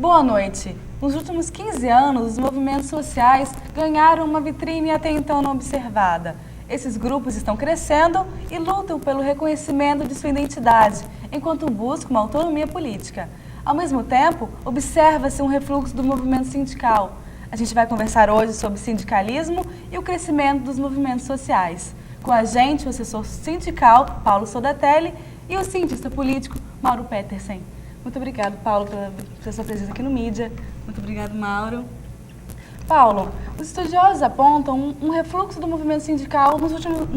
Boa noite. Nos últimos 15 anos, os movimentos sociais ganharam uma vitrine até então não observada. Esses grupos estão crescendo e lutam pelo reconhecimento de sua identidade, enquanto buscam uma autonomia política. Ao mesmo tempo, observa-se um refluxo do movimento sindical. A gente vai conversar hoje sobre sindicalismo e o crescimento dos movimentos sociais. Com a gente, o assessor sindical, Paulo Sodatelli, e o cientista político, Mauro Petersen. Muito obrigado, Paulo, pela sua presença aqui no Mídia. Muito obrigado, Mauro. Paulo, os estudiosos apontam um refluxo do movimento sindical nos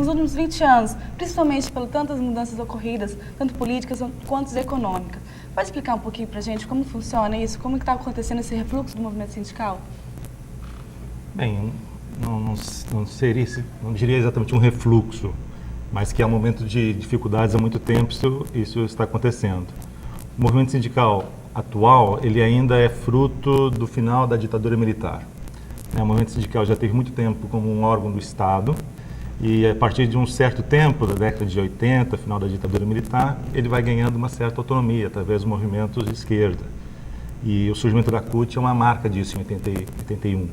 últimos 20 anos, principalmente por tantas mudanças ocorridas, tanto políticas quanto econômicas. Pode explicar um pouquinho para a gente como funciona isso, como está acontecendo esse refluxo do movimento sindical? Bem, não diria exatamente um refluxo, mas que há um momento de dificuldades há muito tempo isso está acontecendo. O movimento sindical atual, ele ainda é fruto do final da ditadura militar. O movimento sindical já teve muito tempo como um órgão do Estado e a partir de um certo tempo, da década de 80, final da ditadura militar, ele vai ganhando uma certa autonomia através dos movimentos de esquerda. E o surgimento da CUT é uma marca disso em 81.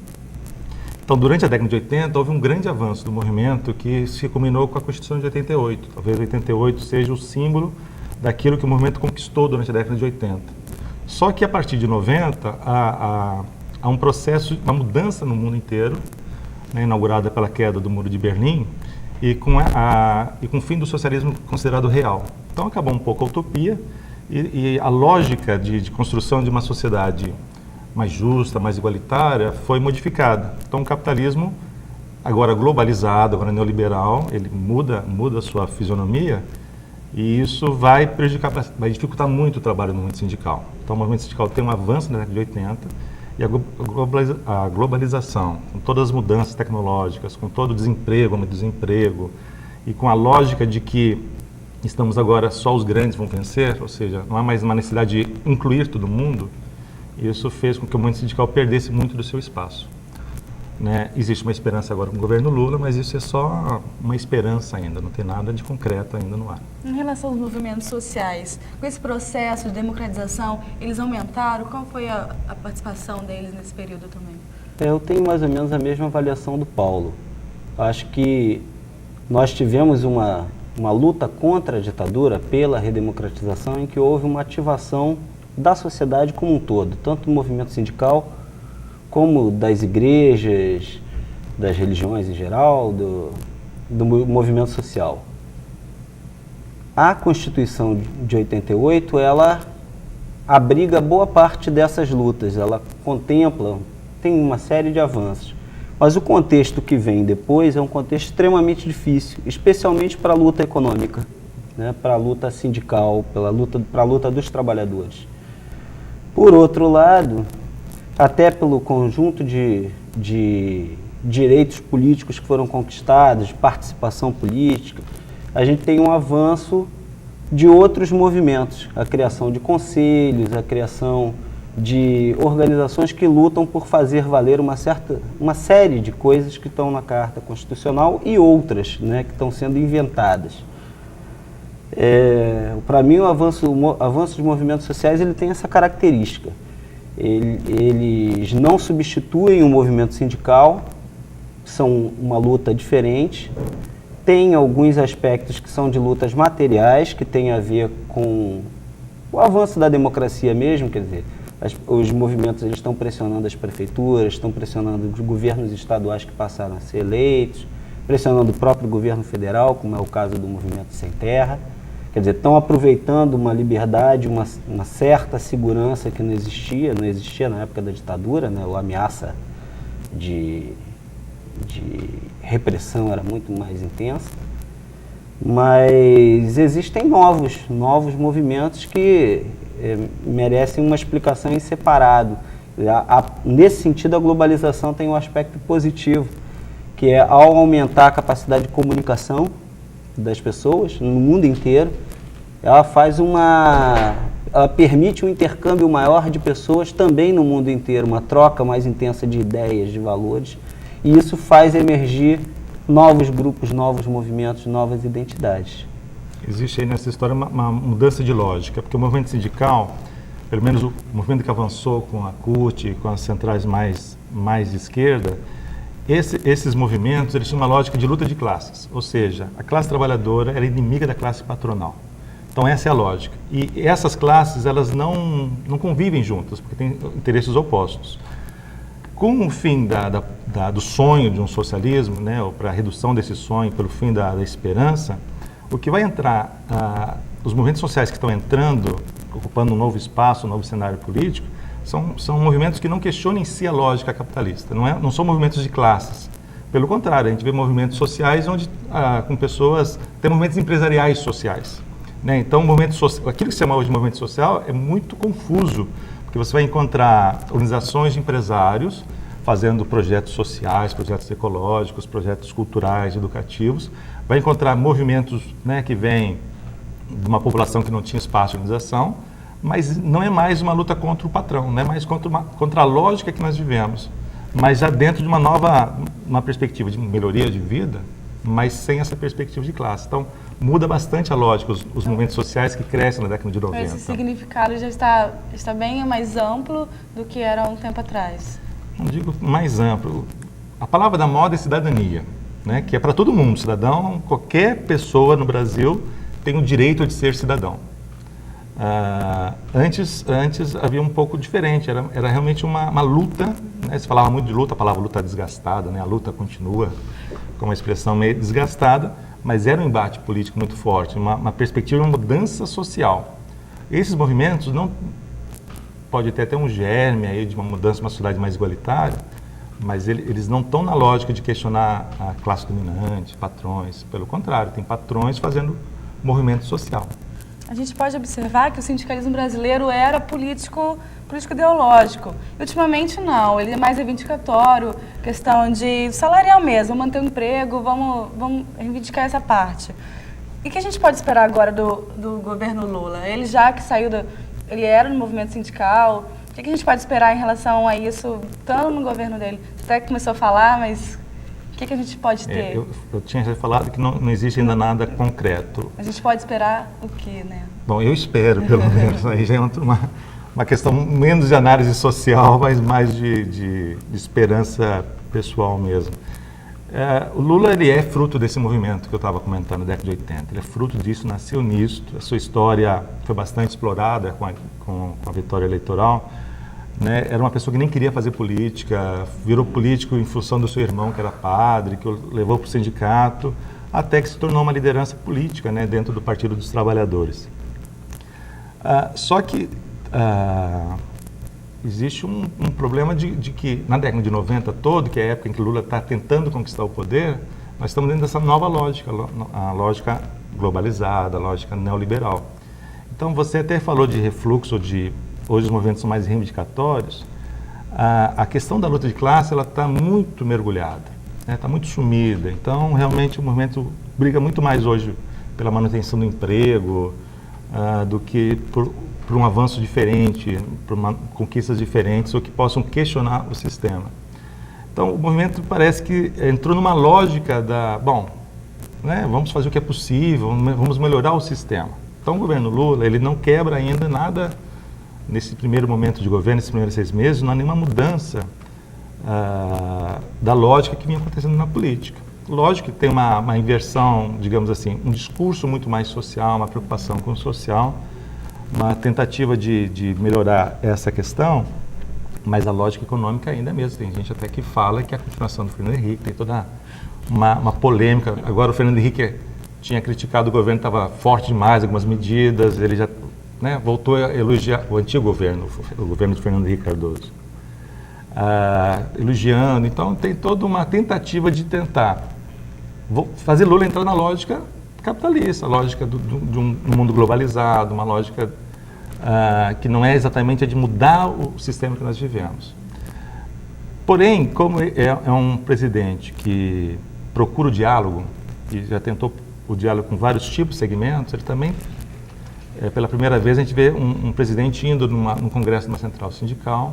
Então, durante a década de 80, houve um grande avanço do movimento que se combinou com a Constituição de 88. Talvez 88 seja o símbolo daquilo que o movimento conquistou durante a década de 80. Só que a partir de 90, há um processo, uma mudança no mundo inteiro, né, inaugurada pela queda do Muro de Berlim e com o fim do socialismo considerado real. Então acabou um pouco a utopia e a lógica de construção de uma sociedade mais justa, mais igualitária, foi modificada. Então o capitalismo, agora globalizado, agora neoliberal, ele muda a sua fisionomia e isso vai dificultar muito o trabalho do movimento sindical. Então o movimento sindical tem um avanço na década de 80 e a globalização, com todas as mudanças tecnológicas, com todo o desemprego e com a lógica de que estamos agora só os grandes vão vencer, ou seja, não há mais uma necessidade de incluir todo mundo, isso fez com que o movimento sindical perdesse muito do seu espaço. Né? Existe uma esperança agora com o governo Lula, mas isso é só uma esperança ainda, não tem nada de concreto ainda no ar. Em relação aos movimentos sociais, com esse processo de democratização, eles aumentaram? Qual foi a participação deles nesse período também? Eu tenho mais ou menos a mesma avaliação do Paulo. Acho que nós tivemos uma luta contra a ditadura pela redemocratização em que houve uma ativação da sociedade como um todo, tanto do movimento sindical como das igrejas, das religiões em geral, do movimento social. A Constituição de 88, ela abriga boa parte dessas lutas, ela contempla, tem uma série de avanços. Mas o contexto que vem depois é um contexto extremamente difícil, especialmente para a luta econômica, né, para a luta sindical, para a luta dos trabalhadores. Por outro lado, até pelo conjunto de direitos políticos que foram conquistados, participação política, a gente tem um avanço de outros movimentos, a criação de conselhos, a criação de organizações que lutam por fazer valer uma série de coisas que estão na Carta Constitucional e outras, né, que estão sendo inventadas. Para mim, o avanço dos movimentos sociais ele tem essa característica. Eles não substituem o movimento sindical, são uma luta diferente, tem alguns aspectos que são de lutas materiais, que tem a ver com o avanço da democracia mesmo, quer dizer, os movimentos eles estão pressionando as prefeituras, estão pressionando os governos estaduais que passaram a ser eleitos, pressionando o próprio governo federal, como é o caso do Movimento Sem Terra. Quer dizer, estão aproveitando uma liberdade, uma certa segurança que não existia na época da ditadura, né? A ameaça de repressão era muito mais intensa. Mas existem novos movimentos que merecem uma explicação em separado. Nesse sentido, a globalização tem um aspecto positivo, que é ao aumentar a capacidade de comunicação das pessoas no mundo inteiro, ela permite um intercâmbio maior de pessoas também no mundo inteiro, uma troca mais intensa de ideias, de valores, e isso faz emergir novos grupos, novos movimentos, novas identidades. Existe aí nessa história uma mudança de lógica, porque o movimento sindical, pelo menos o movimento que avançou com a CUT, com as centrais mais de esquerda, esses movimentos eles tinham uma lógica de luta de classes, ou seja, a classe trabalhadora era inimiga da classe patronal. Então essa é a lógica. E essas classes elas não convivem juntas, porque têm interesses opostos. Com o fim do sonho de um socialismo, né, ou para a redução desse sonho, pelo fim da esperança, o que vai entrar, os movimentos sociais que estão entrando, ocupando um novo espaço, um novo cenário político, são movimentos que não questionam em si a lógica capitalista, não são movimentos de classes. Pelo contrário, a gente vê movimentos sociais onde, com pessoas, tem movimentos empresariais sociais. Né? Então, aquilo que se chama hoje de movimento social é muito confuso, porque você vai encontrar organizações de empresários fazendo projetos sociais, projetos ecológicos, projetos culturais, educativos, vai encontrar movimentos, né, que vêm de uma população que não tinha espaço de organização, mas não é mais uma luta contra o patrão, não é mais contra a lógica que nós vivemos, mas já dentro de uma perspectiva de melhoria de vida, mas sem essa perspectiva de classe. Então, muda bastante a lógica, os movimentos sociais que crescem na década de 90. Esse significado já está bem mais amplo do que era há um tempo atrás. Não digo mais amplo. A palavra da moda é cidadania, né? Que é para todo mundo, cidadão, qualquer pessoa no Brasil tem o direito de ser cidadão. Antes havia um pouco diferente, era realmente uma luta, né? Se falava muito de luta, a palavra luta desgastada, né? A luta continua, com uma expressão meio desgastada, mas era um embate político muito forte, uma perspectiva de uma mudança social. Esses movimentos não pode ter até um germe aí de uma mudança, uma sociedade mais igualitária, mas eles não estão na lógica de questionar a classe dominante, patrões. Pelo contrário, tem patrões fazendo movimento social. A gente pode observar que o sindicalismo brasileiro era político ideológico. E, ultimamente não, ele é mais reivindicatório, questão de salarial mesmo, manter o emprego, vamos reivindicar essa parte. E o que a gente pode esperar agora do governo Lula? Ele já que saiu ele era no movimento sindical, o que a gente pode esperar em relação a isso, tanto no governo dele? Você até começou a falar, mas o que a gente pode ter? Eu tinha já falado que não existe ainda nada concreto. A gente pode esperar o quê, né? Bom, eu espero, pelo menos. Aí já é uma questão menos de análise social, mas mais de esperança pessoal mesmo. O Lula ele é fruto desse movimento que eu estava comentando na década de 80. Ele é fruto disso, nasceu nisso. A sua história foi bastante explorada com a vitória eleitoral. Né? Era uma pessoa que nem queria fazer política, virou político em função do seu irmão, que era padre, que o levou para o sindicato, até que se tornou uma liderança política, né, dentro do Partido dos Trabalhadores. Só que existe um problema de que, na década de 90 todo, que é a época em que Lula está tentando conquistar o poder, nós estamos dentro dessa nova lógica, a lógica globalizada, a lógica neoliberal. Então, você até falou de refluxo, hoje os movimentos são mais reivindicatórios. A questão da luta de classe ela está muito mergulhada, está muito sumida. Então, realmente, o movimento briga muito mais hoje pela manutenção do emprego do que por um avanço diferente, por conquistas diferentes ou que possam questionar o sistema. Então, o movimento parece que entrou numa lógica vamos fazer o que é possível, vamos melhorar o sistema. Então, o governo Lula, ele não quebra ainda nada nesse primeiro momento de governo, nesses primeiros 6 meses, não há nenhuma mudança da lógica que vinha acontecendo na política. Lógico que tem uma inversão, digamos assim, um discurso muito mais social, uma preocupação com o social, uma tentativa de melhorar essa questão, mas a lógica econômica ainda é mesmo. Tem gente até que fala que a continuação do Fernando Henrique, tem toda uma polêmica. Agora o Fernando Henrique tinha criticado o governo, estava forte demais, algumas medidas, ele já voltou a elogiar o antigo governo, o governo de Fernando Henrique Cardoso, elogiando. Então tem toda uma tentativa de tentar fazer Lula entrar na lógica capitalista, a lógica de um mundo globalizado, uma lógica que não é exatamente a de mudar o sistema que nós vivemos. Porém, como é um presidente que procura o diálogo, e já tentou o diálogo com vários tipos, segmentos, ele também, pela primeira vez, a gente vê um presidente indo num congresso de uma central sindical.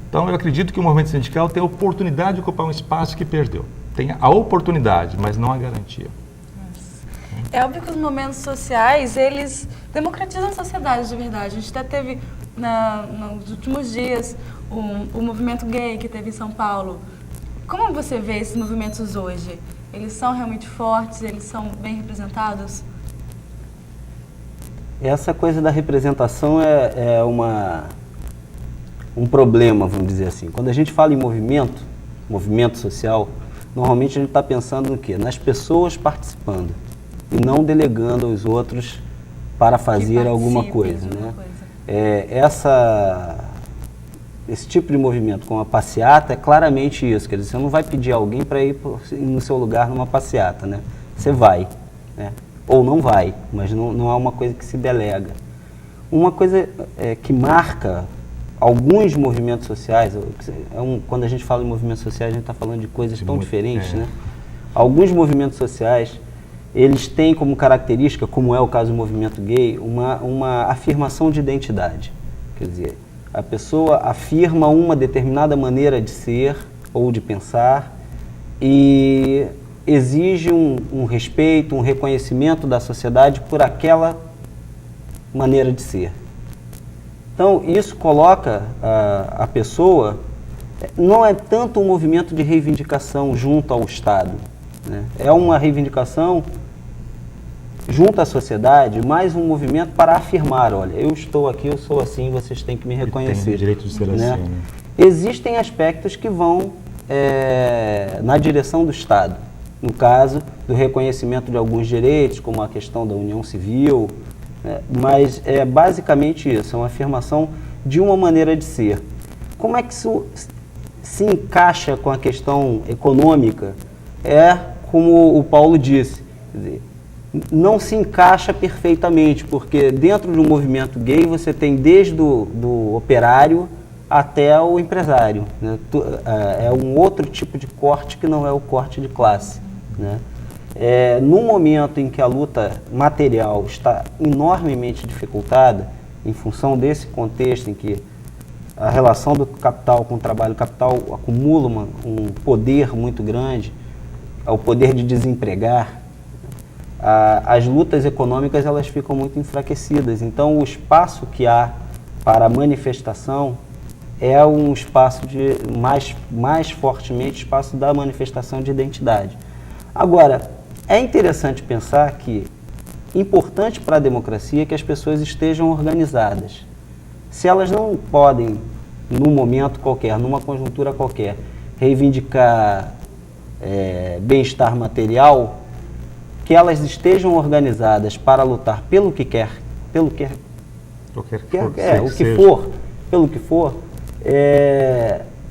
Então, eu acredito que o movimento sindical tem a oportunidade de ocupar um espaço que perdeu. Tem a oportunidade, mas não a garantia. É óbvio que os movimentos sociais, eles democratizam a sociedade de verdade. A gente até teve nos últimos dias, o movimento gay que teve em São Paulo. Como você vê esses movimentos hoje? Eles são realmente fortes? Eles são bem representados? Essa coisa da representação é um problema, vamos dizer assim. Quando a gente fala em movimento social, normalmente a gente está pensando no quê? Nas pessoas participando e não delegando aos outros para fazer alguma coisa, né? Esse tipo de movimento, como a passeata, é claramente isso. Quer dizer, você não vai pedir alguém para ir no seu lugar numa passeata, né? Você vai, né? Ou não vai, mas não é uma coisa que se delega. Uma coisa que marca alguns movimentos sociais, quando a gente fala em movimentos sociais, a gente está falando de coisas tão diferentes, né? Alguns movimentos sociais, eles têm como característica, como é o caso do movimento gay, uma afirmação de identidade. Quer dizer, a pessoa afirma uma determinada maneira de ser ou de pensar e exige um respeito, um reconhecimento da sociedade por aquela maneira de ser. Então, isso coloca a pessoa, não é tanto um movimento de reivindicação junto ao Estado, né? É uma reivindicação junto à sociedade, mais um movimento para afirmar, olha, eu estou aqui, eu sou assim, vocês têm que me reconhecer. Tem o direito de ser né? assim. Né? Existem aspectos que vão na direção do Estado, no caso do reconhecimento de alguns direitos, como a questão da união civil, mas é basicamente isso, é uma afirmação de uma maneira de ser. Como é que isso se encaixa com a questão econômica? É como o Paulo disse, quer dizer, não se encaixa perfeitamente, porque dentro do movimento gay você tem desde do operário até o empresário, né? É um outro tipo de corte que não é o corte de classe, né? No momento em que a luta material está enormemente dificultada, em função desse contexto em que a relação do capital com o trabalho, o capital acumula um poder muito grande, o poder de desempregar, as lutas econômicas elas ficam muito enfraquecidas. Então, o espaço que há para a manifestação é um espaço mais fortemente espaço da manifestação de identidade. Agora, é interessante pensar que importante para a democracia é que as pessoas estejam organizadas. Se elas não podem, num momento qualquer, numa conjuntura qualquer, reivindicar bem-estar material, que elas estejam organizadas para lutar pelo que for,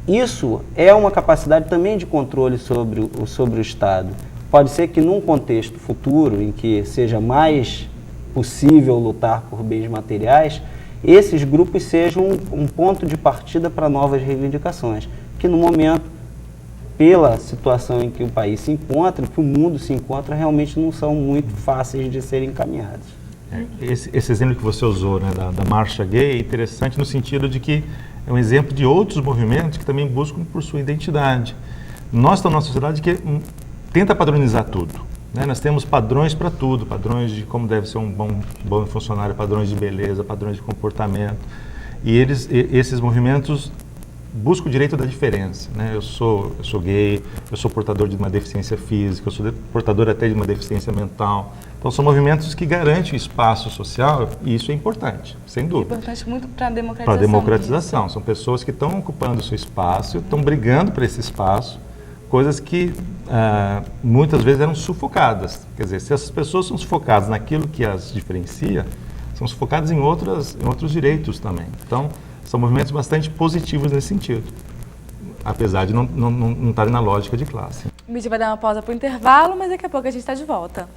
isso é uma capacidade também de controle sobre o Estado. Pode ser que num contexto futuro, em que seja mais possível lutar por bens materiais, esses grupos sejam um ponto de partida para novas reivindicações, que no momento, pela situação em que o país se encontra, que o mundo se encontra, realmente não são muito fáceis de serem encaminhados. Esse exemplo que você usou, né, da marcha gay, é interessante no sentido de que é um exemplo de outros movimentos que também buscam por sua identidade. Nós estamos numa sociedade que tenta padronizar tudo, né? Nós temos padrões para tudo, padrões de como deve ser um bom funcionário, padrões de beleza, padrões de comportamento. E esses movimentos buscam o direito da diferença, né? Eu sou gay, eu sou portador de uma deficiência física, eu sou portador até de uma deficiência mental. Então são movimentos que garantem o espaço social e isso é importante, sem dúvida. É importante muito para a democratização. Para a democratização. São pessoas que estão ocupando o seu espaço, estão brigando por esse espaço, coisas que muitas vezes eram sufocadas. Quer dizer, se essas pessoas são sufocadas naquilo que as diferencia, são sufocadas em outros direitos também. Então, são movimentos bastante positivos nesse sentido, apesar de não estarem na lógica de classe. O vídeo vai dar uma pausa para o intervalo, mas daqui a pouco a gente está de volta.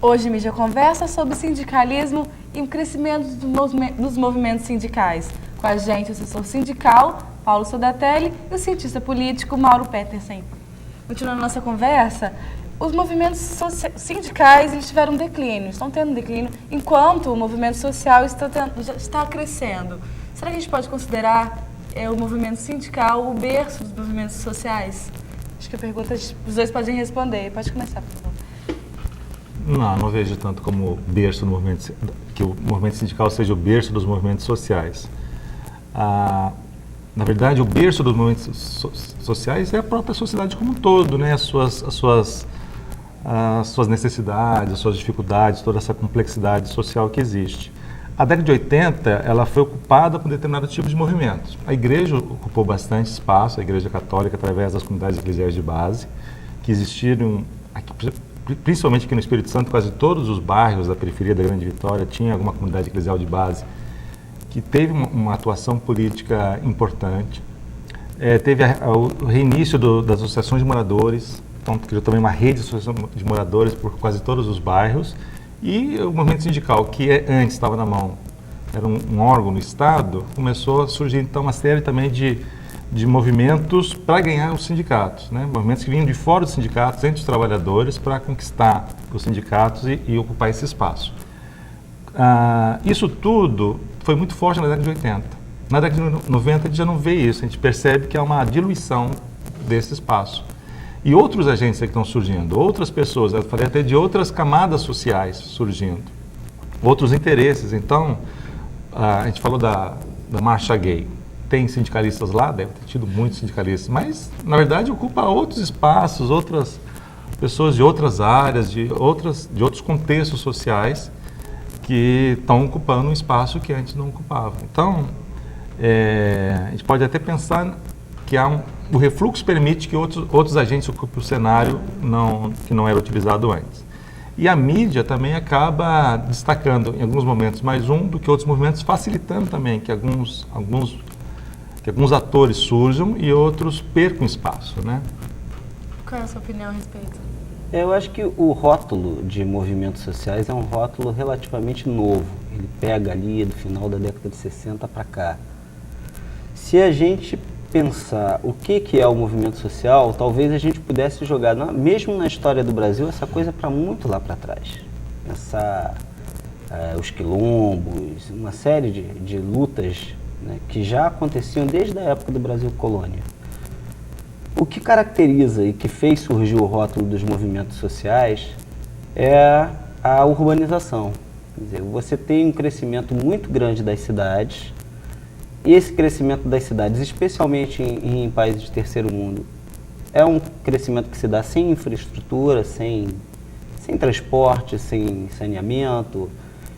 Hoje Mídia conversa sobre sindicalismo e o crescimento dos movimentos sindicais. Com a gente o assessor sindical, Paulo Sodatelli, e o cientista político, Mauro Petersen. Continuando a nossa conversa, os movimentos sindicais eles tiveram um declínio, estão tendo um declínio, enquanto o movimento social já está crescendo. Será que a gente pode considerar o movimento sindical o berço dos movimentos sociais? Acho que a pergunta os dois podem responder. Pode começar, por favor. Não vejo tanto como berço no movimento, que o movimento sindical seja o berço dos movimentos sociais. Na verdade, o berço dos movimentos sociais é a própria sociedade como um todo, né? As suas necessidades, as suas dificuldades, toda essa complexidade social que existe. A década de 80, ela foi ocupada por determinados tipos de movimentos. A igreja ocupou bastante espaço, a igreja católica, através das comunidades eclesiais de base, que existiram, aqui, principalmente aqui no Espírito Santo, quase todos os bairros da periferia da Grande Vitória tinha alguma comunidade eclesial de base, que teve uma atuação política importante. Teve o reinício das associações de moradores, então criou também uma rede de associações de moradores por quase todos os bairros, e o movimento sindical, que antes estava na mão, era um órgão no Estado, começou a surgir então uma série também de movimentos para ganhar os sindicatos, né? Movimentos que vinham de fora dos sindicatos, entre os trabalhadores, para conquistar os sindicatos e ocupar esse espaço. Isso tudo foi muito forte na década de 80. Na década de 90 a gente já não vê isso, a gente percebe que há uma diluição desse espaço. E outros agentes que estão surgindo, outras pessoas, eu falei até de outras camadas sociais surgindo, outros interesses. Então, a gente falou da marcha gay. Tem sindicalistas lá, deve ter tido muitos sindicalistas, mas, na verdade, ocupa outros espaços, outras pessoas de outras áreas, de outros contextos sociais que estão ocupando um espaço que antes não ocupavam. Então, a gente pode até pensar que o refluxo permite que outros agentes ocupem o cenário que não era utilizado antes. E a mídia também acaba destacando, em alguns momentos, mais um do que outros movimentos, facilitando também que alguns atores surjam e outros percam espaço, né? Qual é a sua opinião a respeito? Eu acho que o rótulo de movimentos sociais é um rótulo relativamente novo. Ele pega ali do final da década de 60 para cá. Se a gente pensar o que é o movimento social, talvez a gente pudesse jogar, mesmo na história do Brasil, essa coisa para muito lá para trás. Pensar os quilombos, uma série de lutas, né, que já aconteciam desde a época do Brasil colônia. O que caracteriza e que fez surgir o rótulo dos movimentos sociais é a urbanização. Quer dizer, você tem um crescimento muito grande das cidades, e esse crescimento das cidades, especialmente em países de terceiro mundo, é um crescimento que se dá sem infraestrutura, sem transporte, sem saneamento.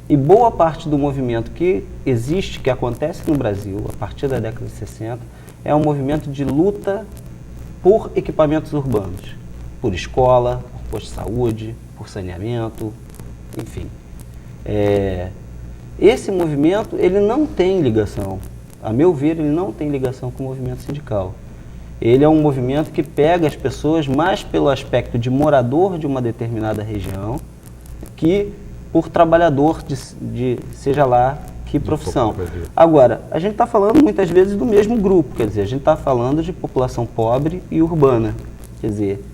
E boa parte do movimento que existe, que acontece no Brasil, a partir da década de 60, é um movimento de luta por equipamentos urbanos, por escola, por posto de saúde, por saneamento, enfim. Esse movimento, ele não tem ligação, a meu ver, ele não tem ligação com o movimento sindical. Ele é um movimento que pega as pessoas mais pelo aspecto de morador de uma determinada região que por trabalhador de seja lá que profissão. Agora, a gente está falando muitas vezes do mesmo grupo, quer dizer, a gente está falando de população pobre e urbana. Quer dizer,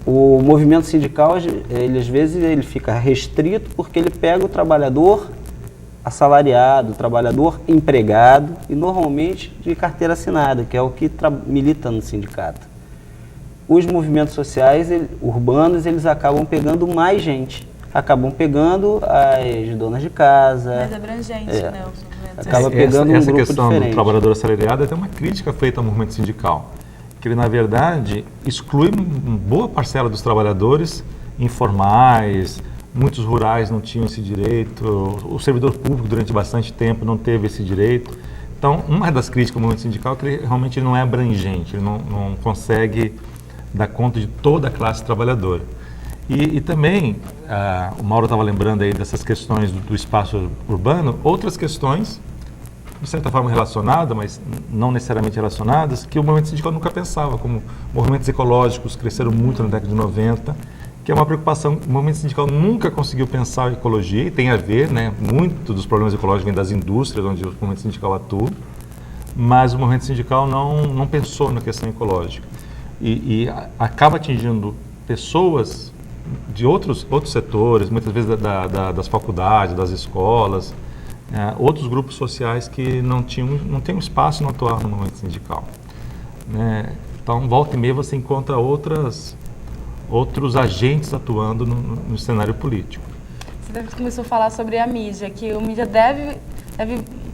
o movimento sindical, ele, às vezes, ele fica restrito porque ele pega o trabalhador assalariado, o trabalhador empregado e normalmente de carteira assinada, que é o que milita no sindicato. Os movimentos sociais urbanos, eles acabam pegando mais gente. Acabam pegando as donas de casa. Mais abrangente, né? Os movimentos acaba pegando essa um grupo questão diferente. do trabalhador assalariado é até uma crítica feita ao movimento sindical, que ele, na verdade, exclui uma boa parcela dos trabalhadores informais, muitos rurais não tinham esse direito, o servidor público durante bastante tempo não teve esse direito. Então, uma das críticas ao movimento sindical é que ele realmente não é abrangente, ele não consegue dar conta de toda a classe trabalhadora. E também, o Mauro estava lembrando aí dessas questões do espaço urbano, outras questões, de certa forma relacionadas, mas não necessariamente relacionadas, que o movimento sindical nunca pensava, como movimentos ecológicos cresceram muito na década de 90, que é uma preocupação. O movimento sindical nunca conseguiu pensar em ecologia, e tem a ver, né? Muito dos problemas ecológicos vem das indústrias onde o movimento sindical atua, mas o movimento sindical não pensou na questão ecológica. E acaba atingindo pessoas de outros setores, muitas vezes das faculdades, das escolas, outros grupos sociais que não têm espaço, não atuavam no movimento sindical. Né? Então, volta e meia você encontra outros agentes atuando no cenário político. Você começou a falar sobre a mídia, que a mídia deve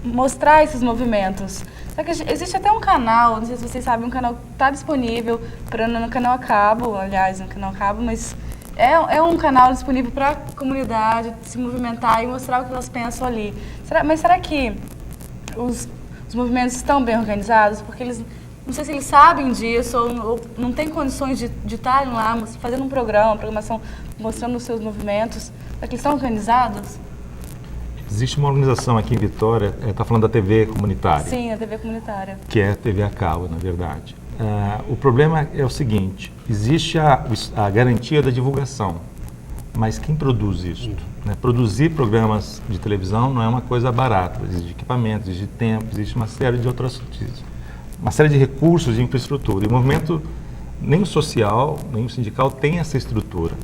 mostrar esses movimentos. Só que existe até um canal, não sei se vocês sabem, um canal que está disponível no canal a cabo, aliás, no canal a cabo, mas é um canal disponível para a comunidade se movimentar e mostrar o que elas pensam ali. Mas será que os movimentos estão bem organizados? Porque eles, não sei se eles sabem disso ou não têm condições de estarem lá fazendo uma programação, mostrando os seus movimentos. Será que eles estão organizados? Existe uma organização aqui em Vitória, está falando da TV comunitária. Sim, a TV comunitária. Que é a TV a cabo, na verdade. O problema é o seguinte, existe a garantia da divulgação, mas quem produz isso? Né? Produzir programas de televisão não é uma coisa barata, exige equipamento, exige tempo, existe uma série de outras, uma série de recursos de infraestrutura. E o movimento, nem o social, nem o sindical, tem essa estrutura.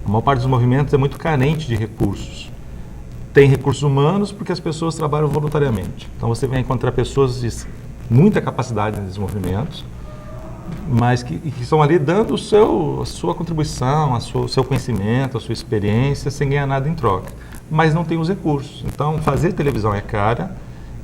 A maior parte dos movimentos é muito carente de recursos. Tem recursos humanos porque as pessoas trabalham voluntariamente. Então você vai encontrar pessoas de muita capacidade nesses movimentos, mas que estão ali dando a sua contribuição, o seu conhecimento, a sua experiência, sem ganhar nada em troca. Mas não tem os recursos. Então fazer televisão é cara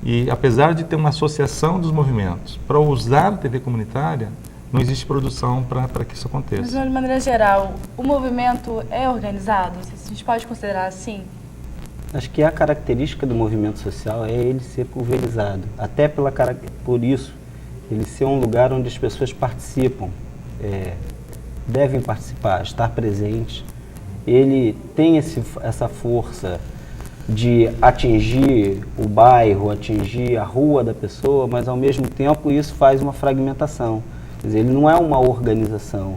e, apesar de ter uma associação dos movimentos, para usar a TV comunitária, não existe produção para que isso aconteça. Mas, de maneira geral, o movimento é organizado? A gente pode considerar assim? Acho que a característica do movimento social é ele ser pulverizado. Até por isso, ele ser um lugar onde as pessoas participam, devem participar, estar presentes. Ele tem essa força de atingir o bairro, atingir a rua da pessoa, mas ao mesmo tempo isso faz uma fragmentação. Quer dizer, ele não é uma organização,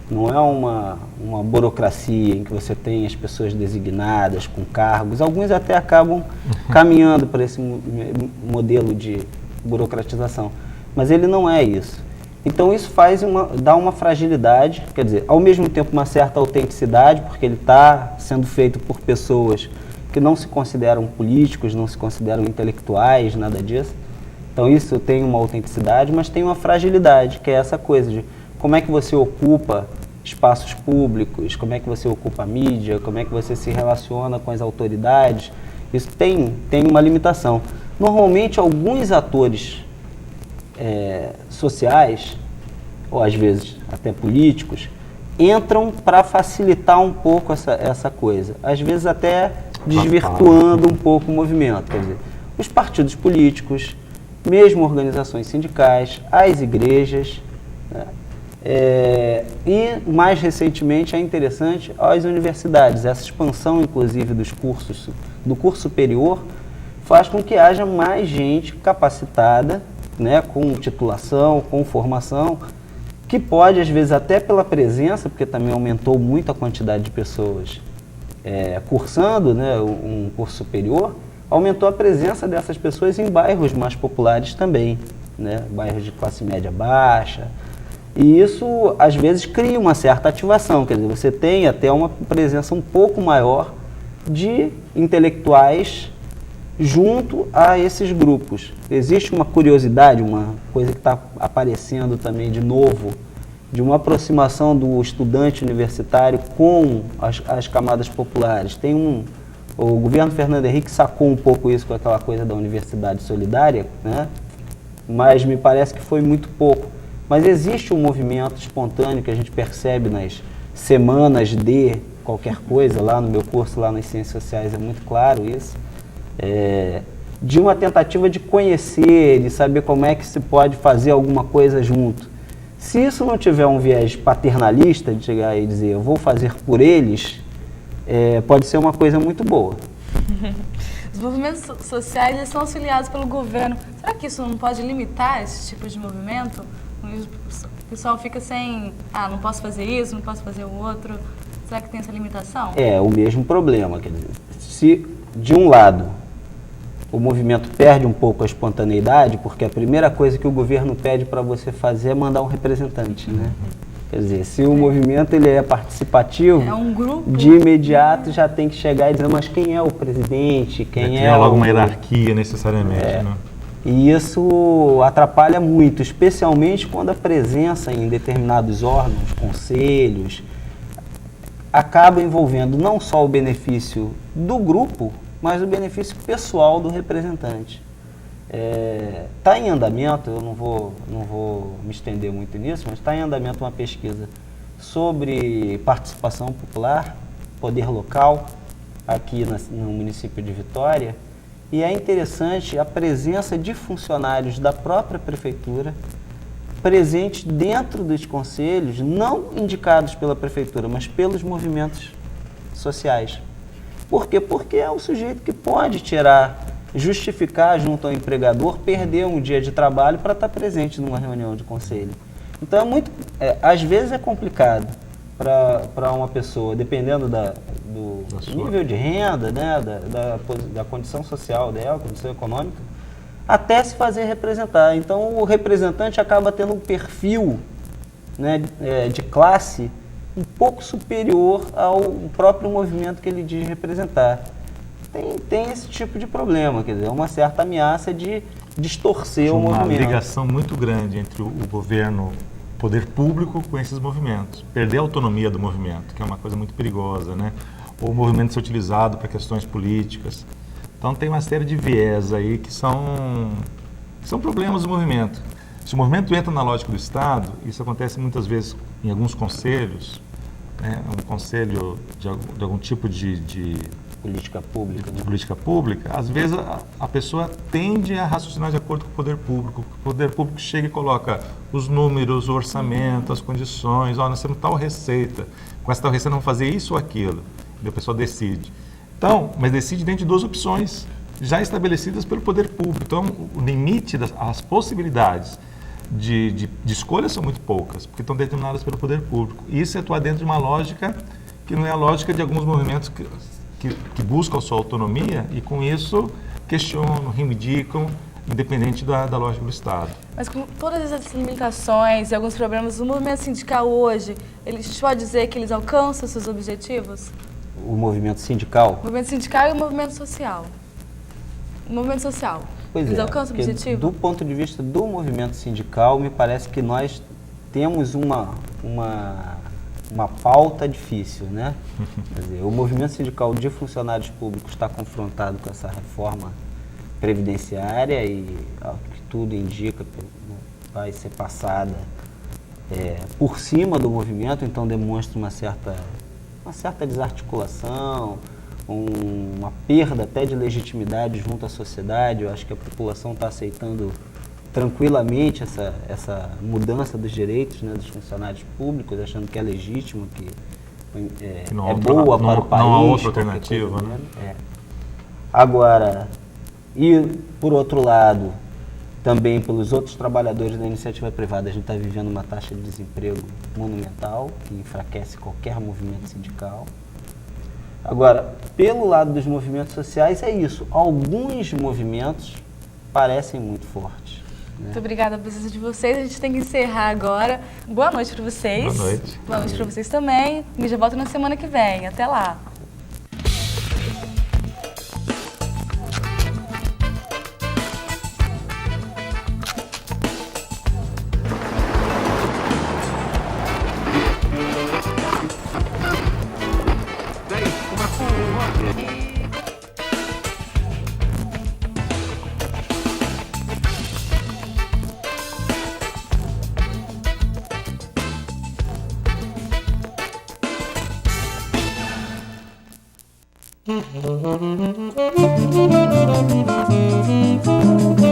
não é uma burocracia em que você tem as pessoas designadas com cargos. Alguns até acabam caminhando para esse modelo de burocratização, mas ele não é isso. Então isso dá uma fragilidade, quer dizer, ao mesmo tempo uma certa autenticidade, porque ele está sendo feito por pessoas que não se consideram políticos, não se consideram intelectuais, nada disso. Então isso tem uma autenticidade, mas tem uma fragilidade, que é essa coisa de como é que você ocupa espaços públicos, como é que você ocupa a mídia, como é que você se relaciona com as autoridades. Isso tem uma limitação. Normalmente, alguns atores sociais, ou às vezes até políticos, entram para facilitar um pouco essa coisa. Às vezes até desvirtuando um pouco o movimento. Quer dizer, os partidos políticos, mesmo organizações sindicais, as igrejas, né? E mais recentemente é interessante as universidades. Essa expansão, inclusive, do curso superior faz com que haja mais gente capacitada, né, com titulação, com formação, que pode, às vezes, até pela presença, porque também aumentou muito a quantidade de pessoas cursando, né, um curso superior, aumentou a presença dessas pessoas em bairros mais populares também, né, bairros de classe média baixa. E isso, às vezes, cria uma certa ativação, quer dizer, você tem até uma presença um pouco maior de intelectuais junto a esses grupos. Existe uma curiosidade, uma coisa que está aparecendo também de novo, de uma aproximação do estudante universitário com as camadas populares. O governo Fernando Henrique sacou um pouco isso com aquela coisa da universidade solidária, né? Mas me parece que foi muito pouco. Mas existe um movimento espontâneo que a gente percebe nas semanas de qualquer coisa, lá no meu curso, lá nas Ciências Sociais, é muito claro isso, de uma tentativa de conhecer, de saber como é que se pode fazer alguma coisa junto. Se isso não tiver um viés paternalista, de chegar e dizer, eu vou fazer por eles, pode ser uma coisa muito boa. Os movimentos sociais eles são auxiliados pelo governo. Será que isso não pode limitar esse tipo de movimento? O pessoal fica sem, não posso fazer isso, não posso fazer o outro. Será que tem essa limitação? É o mesmo problema. Quer dizer, se de um lado o movimento perde um pouco a espontaneidade, porque a primeira coisa que o governo pede para você fazer é mandar um representante, né? Quer dizer, se o movimento ele é participativo, É um grupo. de imediato já tem que chegar e dizer, mas quem é o presidente, quem é logo o... uma hierarquia necessariamente, né? E isso atrapalha muito, especialmente quando a presença em determinados órgãos, conselhos, acaba envolvendo não só o benefício do grupo, mas o benefício pessoal do representante. Está em andamento, eu não vou me estender muito nisso, mas está em andamento uma pesquisa sobre participação popular, poder local, aqui no município de Vitória, e é interessante a presença de funcionários da própria prefeitura presentes dentro dos conselhos, não indicados pela prefeitura, mas pelos movimentos sociais. Por quê? Porque é o sujeito que pode justificar junto ao empregador, perder um dia de trabalho para estar presente numa reunião de conselho. Então, às vezes é complicado para uma pessoa, dependendo do nível de renda, né, da condição social dela, condição econômica, até se fazer representar. Então, o representante acaba tendo um perfil, né, de classe um pouco superior ao próprio movimento que ele diz representar. Tem esse tipo de problema, quer dizer, uma certa ameaça de distorcer o movimento. Uma ligação muito grande entre o governo, o poder público com esses movimentos. Perder a autonomia do movimento, que é uma coisa muito perigosa, né? Ou o movimento ser utilizado para questões políticas. Então tem uma série de viés aí que são problemas do movimento. Se o movimento entra na lógica do Estado, isso acontece muitas vezes em alguns conselhos, né? Um conselho de algum tipo de política pública. De política pública, às vezes a pessoa tende a raciocinar de acordo com o poder público. O poder público chega e coloca os números, o orçamento, as condições, nós temos tal receita, com essa tal receita vamos fazer isso ou aquilo. E a pessoa decide. Então, mas decide dentro de duas opções já estabelecidas pelo poder público. Então, o limite, as possibilidades de escolha são muito poucas, porque estão determinadas pelo poder público. E isso é atuar dentro de uma lógica que não é a lógica de alguns movimentos que buscam a sua autonomia e, com isso, questionam, reivindicam, independente da lógica do Estado. Mas com todas essas limitações e alguns problemas, o movimento sindical hoje, a gente pode dizer que eles alcançam seus objetivos? O movimento sindical? O movimento sindical e o movimento social. O movimento social, pois eles alcançam o objetivo? Do ponto de vista do movimento sindical, me parece que nós temos uma pauta difícil, né? Quer dizer, o movimento sindical de funcionários públicos está confrontado com essa reforma previdenciária e, ao que tudo indica, vai ser passada por cima do movimento, então demonstra uma certa desarticulação, uma perda até de legitimidade junto à sociedade. Eu acho que a população está aceitando tranquilamente essa mudança dos direitos, né, dos funcionários públicos, achando que é legítimo, que boa para o país. Não há outra alternativa, né? Agora, e por outro lado, também pelos outros trabalhadores da iniciativa privada, a gente está vivendo uma taxa de desemprego monumental, que enfraquece qualquer movimento sindical. Agora, pelo lado dos movimentos sociais, é isso. Alguns movimentos parecem muito fortes. Muito obrigada pela presença de vocês. A gente tem que encerrar agora. Boa noite para vocês. Boa noite. Boa noite para vocês também. E já volto na semana que vem. Até lá. Música